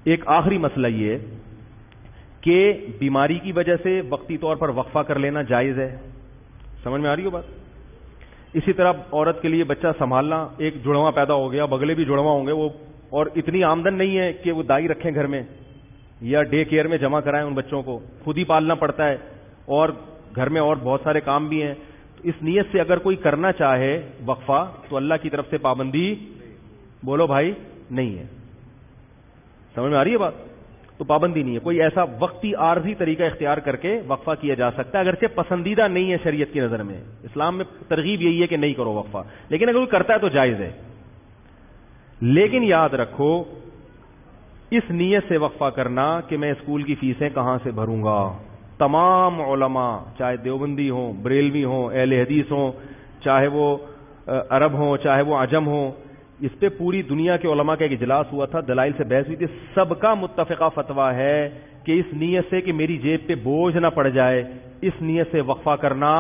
ایک آخری مسئلہ یہ ہے کہ بیماری کی وجہ سے وقتی طور پر وقفہ کر لینا جائز ہے. سمجھ میں آ رہی ہو بات؟ اسی طرح عورت کے لیے بچہ سنبھالنا، ایک جڑواں پیدا ہو گیا، بگلے بھی جڑواں ہوں گے وہ، اور اتنی آمدن نہیں ہے کہ وہ دائی رکھیں گھر میں یا ڈے کیئر میں جمع کرائیں ان بچوں کو، خود ہی پالنا پڑتا ہے، اور گھر میں اور بہت سارے کام بھی ہیں. تو اس نیت سے اگر کوئی کرنا چاہے وقفہ تو اللہ کی طرف سے پابندی بولو بھائی نہیں ہے. سمجھ میں آ رہی ہے بات؟ تو پابندی نہیں ہے. کوئی ایسا وقتی عارضی طریقہ اختیار کر کے وقفہ کیا جا سکتا ہے، اگرچہ پسندیدہ نہیں ہے شریعت کی نظر میں. اسلام میں ترغیب یہی ہے کہ نہیں کرو وقفہ، لیکن اگر کوئی کرتا ہے تو جائز ہے. لیکن یاد رکھو اس نیت سے وقفہ کرنا کہ میں اسکول کی فیسیں کہاں سے بھروں گا. تمام علماء چاہے دیوبندی ہوں، بریلوی ہوں، اہل حدیث ہوں، چاہے وہ عرب ہوں، چاہے وہ عجم ہوں، اس پہ پوری دنیا کے علماء کا ایک اجلاس ہوا تھا، دلائل سے بحث ہوئی تھی. سب کا متفقہ فتویٰ ہے کہ اس نیت سے کہ میری جیب پہ بوجھ نہ پڑ جائے، اس نیت سے وقفہ کرنا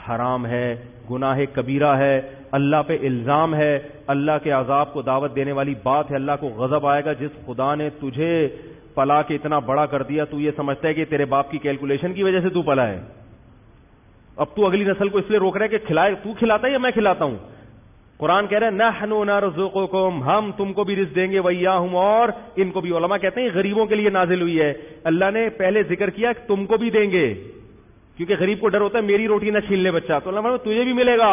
حرام ہے، گناہ کبیرہ ہے، اللہ پہ الزام ہے، اللہ کے عذاب کو دعوت دینے والی بات ہے. اللہ کو غضب آئے گا. جس خدا نے تجھے پلا کے اتنا بڑا کر دیا، تو یہ سمجھتا ہے کہ تیرے باپ کی کیلکولیشن کی وجہ سے تو پلا ہے. اب تو اگلی نسل کو اس لیے روک رہا ہے کہ کھلائے، تو کھلاتا ہے یا میں کھلاتا ہوں؟ قرآن کہہ رہا ہے نحن نرزقکم، ہم تم کو بھی رزق دیں گے، وإیاہم، اور ان کو بھی. علماء کہتے ہیں غریبوں کے لیے نازل ہوئی ہے. اللہ نے پہلے ذکر کیا کہ تم کو بھی دیں گے، کیونکہ غریب کو ڈر ہوتا ہے میری روٹی نہ چھین لے بچہ، تو اللہ فرماتا ہے تجھے بھی ملے گا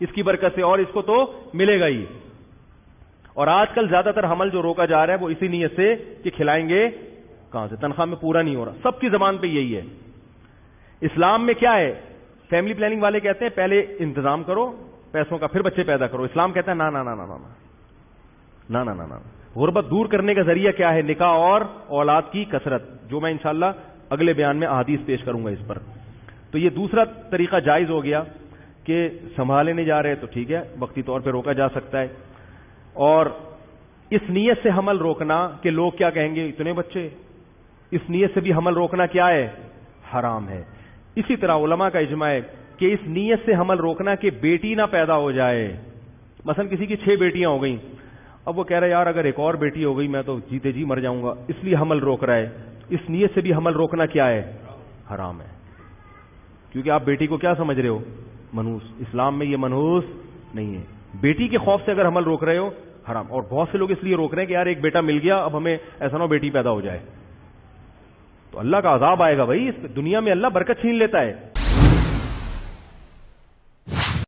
اس کی برکت سے، اور اس کو تو ملے گا ہی. اور آج کل زیادہ تر حمل جو روکا جا رہا ہے وہ اسی نیت سے کہ کھلائیں گے کہاں سے، تنخواہ میں پورا نہیں ہو رہا. سب کی زبان پہ یہی ہے. اسلام میں کیا ہے؟ فیملی پلاننگ والے کہتے ہیں پہلے انتظام کرو پیسوں کا، پھر بچے پیدا کرو. اسلام کہتا ہے نا نا نا نا نا نا نا نا نا. غربت دور کرنے کا ذریعہ کیا ہے؟ نکاح اور اولاد کی کثرت، جو میں انشاءاللہ اگلے بیان میں احادیث پیش کروں گا اس پر. تو یہ دوسرا طریقہ جائز ہو گیا کہ سنبھالے نہیں جا رہے تو ٹھیک ہے، وقتی طور پہ روکا جا سکتا ہے. اور اس نیت سے حمل روکنا کہ لوگ کیا کہیں گے اتنے بچے، اس نیت سے بھی حمل روکنا کیا ہے؟ حرام ہے. اسی طرح علماء کا اجماع ہے کہ اس نیت سے حمل روکنا کہ بیٹی نہ پیدا ہو جائے. مثلا کسی کی 6 بیٹیاں ہو گئیں، اب وہ کہہ رہا ہے یار اگر ایک اور بیٹی ہو گئی میں تو جیتے جی مر جاؤں گا، اس لیے حمل روک رہا ہے. اس نیت سے بھی حمل روکنا کیا ہے؟ حرام ہے. کیونکہ آپ بیٹی کو کیا سمجھ رہے ہو؟ منحوس. اسلام میں یہ منحوس نہیں ہے. بیٹی کے خوف سے اگر حمل روک رہے ہو حرام. اور بہت سے لوگ اس لیے روک رہے ہیں کہ یار ایک بیٹا مل گیا، اب ہمیں ایسا نہ ہو بیٹی پیدا ہو جائے، تو اللہ کا عذاب آئے گا بھائی. اس دنیا میں اللہ برکت چھین لیتا ہے.